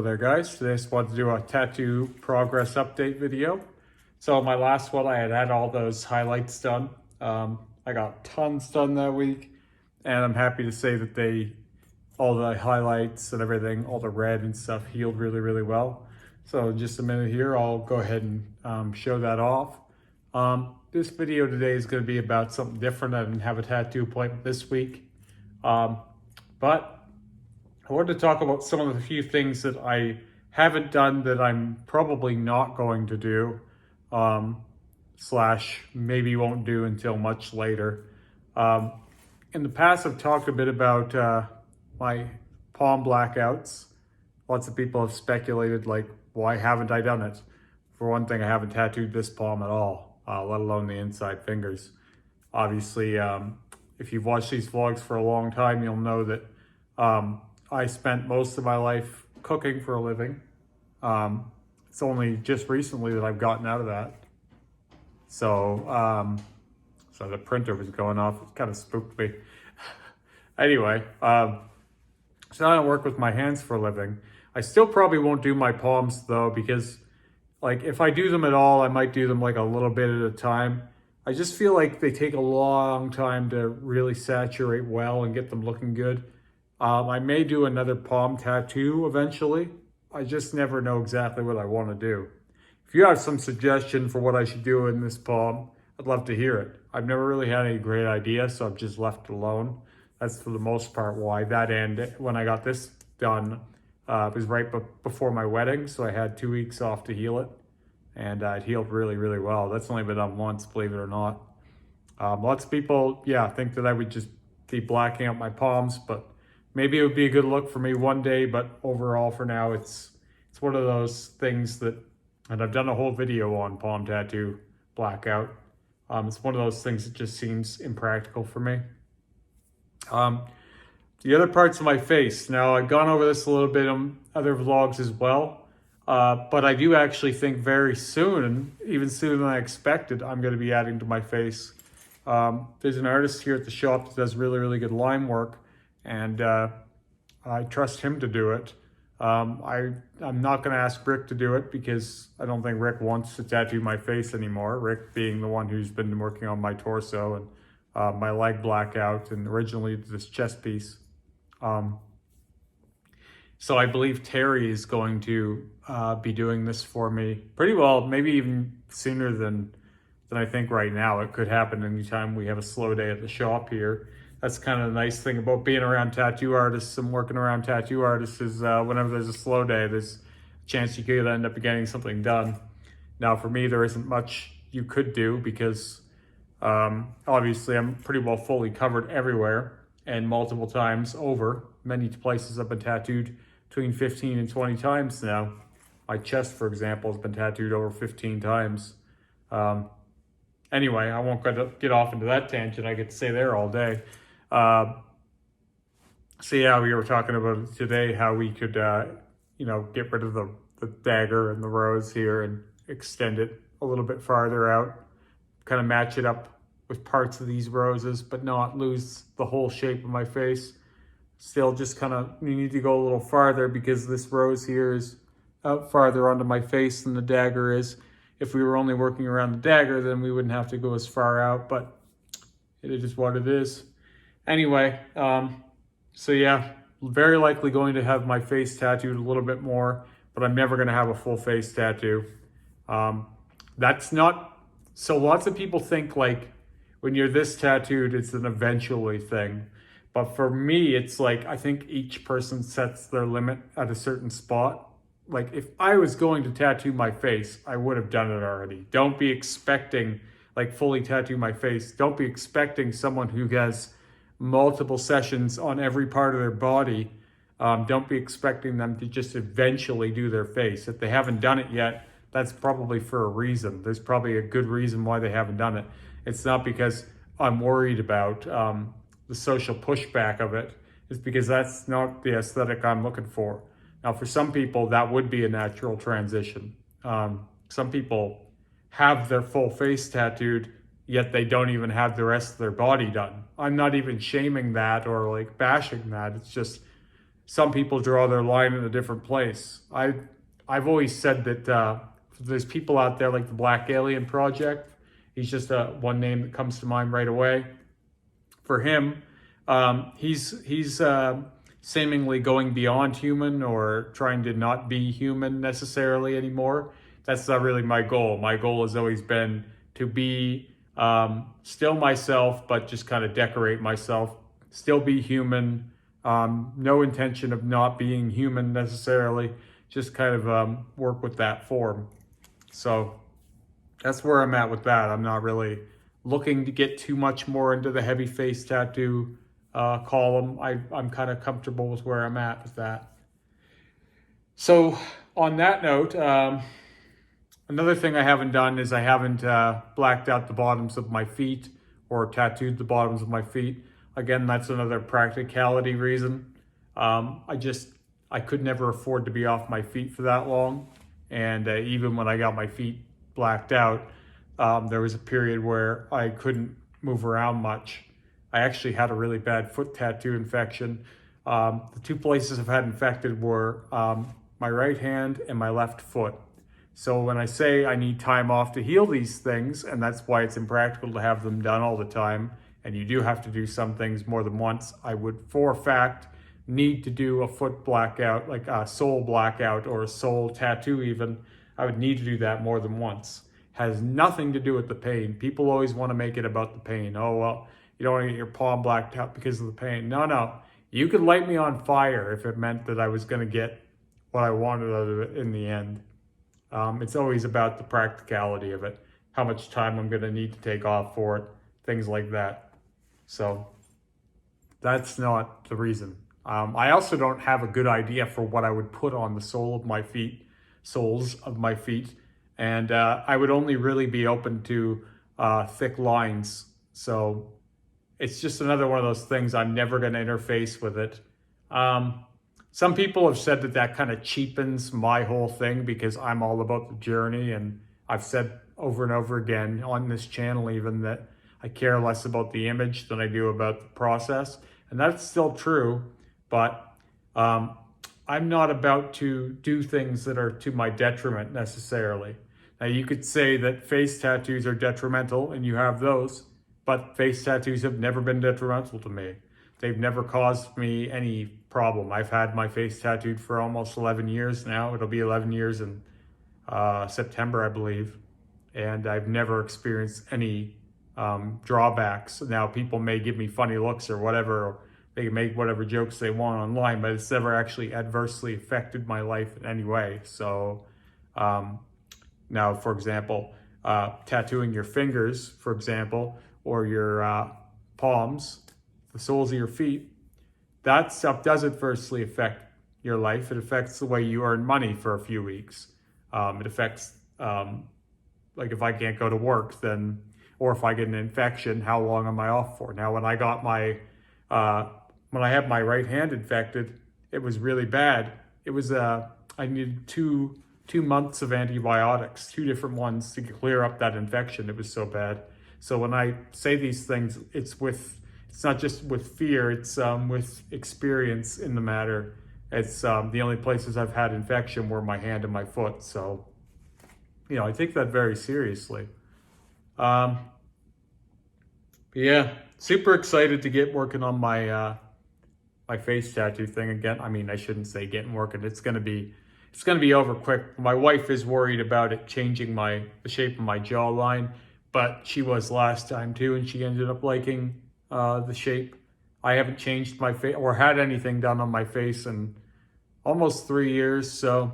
Hello there guys, today I just wanted to do a tattoo progress update video. So my last one I had all those highlights done. I got tons done that week and I'm happy to say that all the highlights and everything, all the red and stuff healed really well. So in just a minute here I'll go ahead and show that off. This video today is going to be about something different. I didn't have a tattoo appointment this week, but I wanted to talk about some of the few things that I haven't done that I'm probably not going to do, slash maybe won't do until much later. In the past, I've talked a bit about my palm blackouts. Lots of people have speculated, like, why haven't I done it? For one thing, I haven't tattooed this palm at all, let alone the inside fingers. Obviously, if you've watched these vlogs for a long time, you'll know that I spent most of my life cooking for a living. It's only just recently that I've gotten out of that. So, so the printer was going off. It kind of spooked me. Anyway, so I don't work with my hands for a living. I still probably won't do my palms though, because like if I do them at all, I might do them like a little bit at a time. I just feel like they take a long time to really saturate well and get them looking good. I may do another palm tattoo eventually. I just never know exactly what I want to do. If you have some suggestion for what I should do in this palm, I'd love to hear it. I've never really had any great ideas, so I've just left it alone. That's for the most part why. That end, when I got this done, it was right before my wedding, so I had 2 weeks off to heal it. And it healed really well. That's only been done once, believe it or not. Lots of people, think that I would just be blacking out my palms, but maybe it would be a good look for me one day, but overall for now, it's one of those things that, and I've done a whole video on palm tattoo blackout. It's one of those things that just seems impractical for me. The other parts of my face, now I've gone over this a little bit on other vlogs as well, but I do actually think very soon, even sooner than I expected, I'm going to be adding to my face. There's an artist here at the shop that does really good line work, and I trust him to do it. I'm not going to ask Rick to do it because I don't think Rick wants to tattoo my face anymore. Rick being the one who's been working on my torso and my leg blackout and originally this chest piece. So I believe Terry is going to be doing this for me pretty well, maybe even sooner than I think right now. It could happen anytime we have a slow day at the shop here. That's kind of the nice thing about being around tattoo artists and working around tattoo artists is whenever there's a slow day, there's a chance you could end up getting something done. Now for me, there isn't much you could do because obviously I'm pretty well fully covered everywhere and multiple times over. Many places I've been tattooed between 15 and 20 times now. My chest, for example, has been tattooed over 15 times. Anyway, I won't get off into that tangent. I get to stay there all day. So yeah, we were talking about today how we could, get rid of the dagger and the rose here and extend it a little bit farther out, kind of match it up with parts of these roses, but not lose the whole shape of my face. Still just kind of, you need to go a little farther because this rose here is out farther onto my face than the dagger is. If we were only working around the dagger, then we wouldn't have to go as far out, but it is what it is. Anyway, so yeah, very likely going to have my face tattooed a little bit more, but I'm never going to have a full face tattoo. That's not, so lots of people think like when you're this tattooed, it's an eventually thing. But for me, it's like, I think each person sets their limit at a certain spot. Like if I was going to tattoo my face, I would have done it already. Don't be expecting, like fully tattoo my face. Don't be expecting someone who has multiple sessions on every part of their body. Don't be expecting them to just eventually do their face. If they haven't done it yet, that's probably for a reason. There's probably a good reason why they haven't done it. It's not because I'm worried about the social pushback of it. It's because that's not the aesthetic I'm looking for. Now, for some people, that would be a natural transition. Some people have their full face tattooed, yet they don't even have the rest of their body done. I'm not even shaming that or like bashing that. It's just some people draw their line in a different place. I've always said that there's people out there like the Black Alien Project. He's just one name that comes to mind right away. For him, he's seemingly going beyond human or trying to not be human necessarily anymore. That's not really my goal. My goal has always been to be still myself, but just kind of decorate myself, still be human. No intention of not being human necessarily, just kind of work with that form. So that's where I'm at with that. I'm not really looking to get too much more into the heavy face tattoo column. I'm kind of comfortable with where I'm at with that. So on that note, another thing I haven't done is I haven't blacked out the bottoms of my feet or tattooed the bottoms of my feet. Again, that's another practicality reason. I could never afford to be off my feet for that long. And even when I got my feet blacked out, there was a period where I couldn't move around much. I actually had a really bad foot tattoo infection. The two places I've had infected were my right hand and my left foot. So when I say I need time off to heal these things, and that's why it's impractical to have them done all the time, and you do have to do some things more than once, I would for a fact need to do a foot blackout, like a sole blackout or a sole tattoo even. I would need to do that more than once. Has nothing to do with the pain. People always want to make it about the pain. Oh, well, you don't want to get your palm blacked out because of the pain. No. You could light me on fire if it meant that I was going to get what I wanted out of it in the end. It's always about the practicality of it, how much time I'm going to need to take off for it, things like that. So that's not the reason. I also don't have a good idea for what I would put on the soles of my feet. And I would only really be open to thick lines. So it's just another one of those things. I'm never going to interface with it. Some people have said that kind of cheapens my whole thing because I'm all about the journey. And I've said over and over again on this channel even that I care less about the image than I do about the process. And that's still true. But I'm not about to do things that are to my detriment necessarily. Now you could say that face tattoos are detrimental and you have those, but face tattoos have never been detrimental to me. They've never caused me any problem. I've had my face tattooed for almost 11 years now. It'll be 11 years in September, I believe. And I've never experienced any drawbacks. Now people may give me funny looks or whatever, or they can make whatever jokes they want online, but it's never actually adversely affected my life in any way. So now, for example, tattooing your fingers, for example, or your palms, the soles of your feet, that stuff does adversely affect your life. It affects the way you earn money for a few weeks. It affects, like if I can't go to work, then, or if I get an infection, how long am I off for? Now, when I got my, when I had my right hand infected, it was really bad. It was, I needed two months of antibiotics, 2 different ones to clear up that infection. It was so bad. So when I say these things, it's not just with fear, it's with experience in the matter. It's the only places I've had infection were my hand and my foot. So, I take that very seriously. But yeah, super excited to get working on my my face tattoo thing again. I mean, I shouldn't say getting working. It's gonna be over quick. My wife is worried about it changing the shape of my jawline, but she was last time too, and she ended up liking the shape. I haven't changed my face or had anything done on my face in almost 3 years. So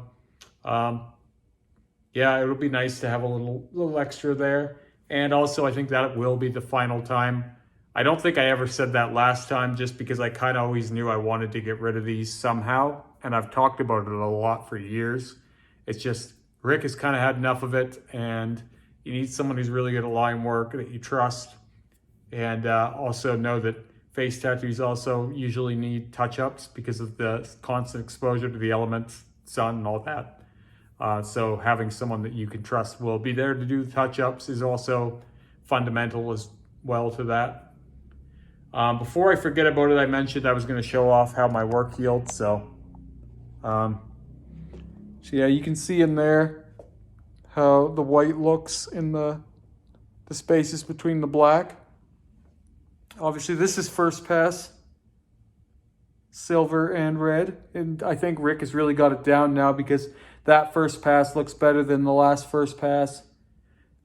yeah, it'll be nice to have a little extra there. And also I think that it will be the final time. I don't think I ever said that last time just because I kind of always knew I wanted to get rid of these somehow. And I've talked about it a lot for years. It's just Rick has kind of had enough of it, and you need someone who's really good at line work that you trust. And also know that face tattoos also usually need touch-ups because of the constant exposure to the elements, sun, and all that. So having someone that you can trust will be there to do the touch-ups is also fundamental as well to that. Before I forget about it, I mentioned I was going to show off how my work healed. So yeah, you can see in there how the white looks in the spaces between the black. Obviously, this is first pass, silver and red. And I think Rick has really got it down now because that first pass looks better than the last first pass.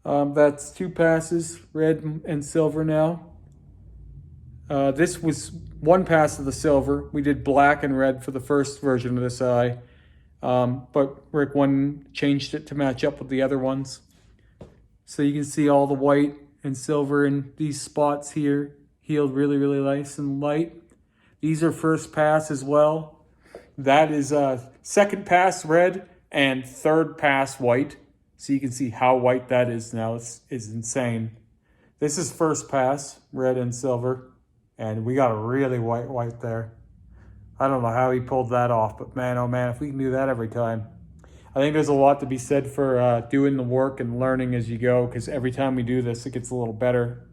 That's 2 passes, red and silver now. This was 1 pass of the silver. We did black and red for the first version of this eye. But Rick changed it to match up with the other ones. So you can see all the white and silver in these spots here healed really, really nice and light. These are first pass as well. That is second pass red and third pass white. So you can see how white that is now. It's insane. This is first pass, red and silver. And we got a really white there. I don't know how he pulled that off, but man, oh man, if we can do that every time. I think there's a lot to be said for doing the work and learning as you go, because every time we do this, it gets a little better.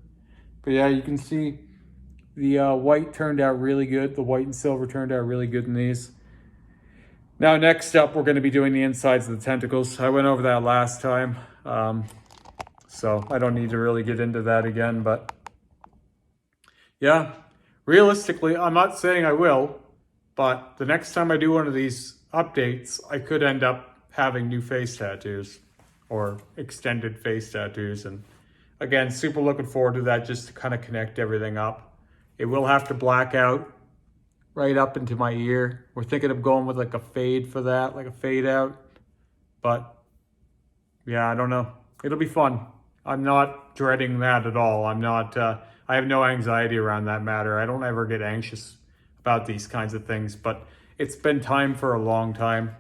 But yeah, you can see the white turned out really good. The white and silver turned out really good in these. Now, next up, we're going to be doing the insides of the tentacles. I went over that last time, so I don't need to really get into that again. But yeah, realistically, I'm not saying I will, but the next time I do one of these updates, I could end up having new face tattoos or extended face tattoos. And again, super looking forward to that, just to kind of connect everything up. It will have to black out right up into my ear. We're thinking of going with like a fade for that, like a fade out. But yeah, I don't know. It'll be fun. I'm not dreading that at all. I have no anxiety around that matter. I don't ever get anxious about these kinds of things, but it's been time for a long time.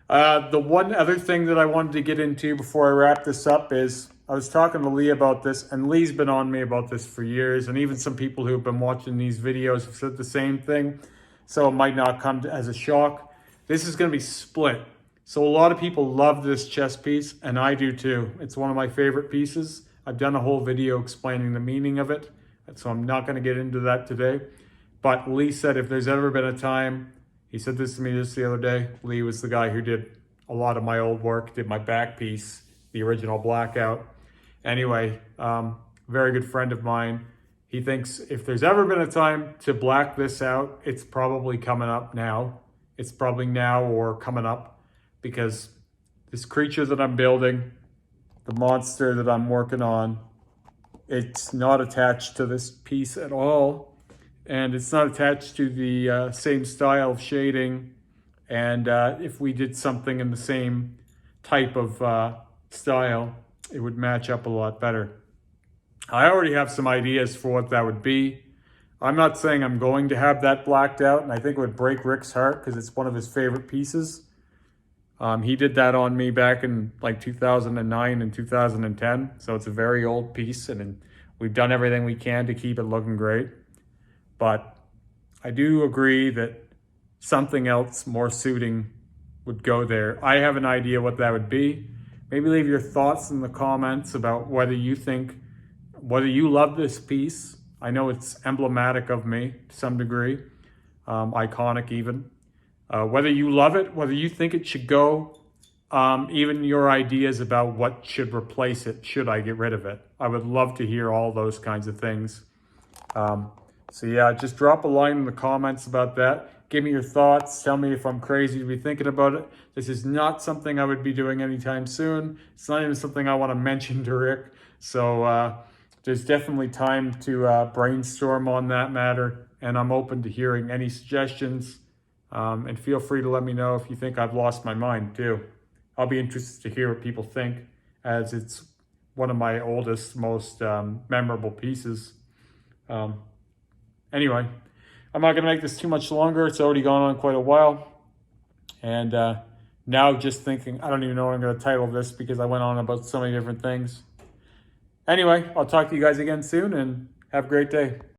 The one other thing that I wanted to get into before I wrap this up is I was talking to Lee about this, and Lee's been on me about this for years, and even some people who have been watching these videos have said the same thing, so it might not come as a shock. This is going to be split. So a lot of people love this chest piece, and I do too. It's one of my favorite pieces. I've done a whole video explaining the meaning of it, so I'm not going to get into that today. But Lee said if there's ever been a time, he said this to me just the other day. Lee was the guy who did a lot of my old work, did my back piece, the original Blackout. Anyway, very good friend of mine. He thinks if there's ever been a time to black this out, it's probably coming up now. It's probably now or coming up, because this creature that I'm building, the monster that I'm working on, it's not attached to this piece at all. And it's not attached to the same style of shading. And if we did something in the same type of style, it would match up a lot better. I already have some ideas for what that would be. I'm not saying I'm going to have that blacked out, and I think it would break Rick's heart because it's one of his favorite pieces. He did that on me back in like 2009 and 2010, so it's a very old piece, and we've done everything we can to keep it looking great. But I do agree that something else more suiting would go there. I have an idea what that would be. Maybe leave your thoughts in the comments about whether you love this piece. I know it's emblematic of me to some degree, iconic even. Whether you love it, whether you think it should go, even your ideas about what should replace it, should I get rid of it. I would love to hear all those kinds of things. So yeah, just drop a line in the comments about that. Give me your thoughts. Tell me if I'm crazy to be thinking about it. This is not something I would be doing anytime soon. It's not even something I want to mention to Rick. So there's definitely time to brainstorm on that matter. And I'm open to hearing any suggestions. And feel free to let me know if you think I've lost my mind too. I'll be interested to hear what people think, as it's one of my oldest, most memorable pieces. Anyway, I'm not going to make this too much longer. It's already gone on quite a while. And now just thinking, I don't even know what I'm going to title this because I went on about so many different things. Anyway, I'll talk to you guys again soon, and have a great day.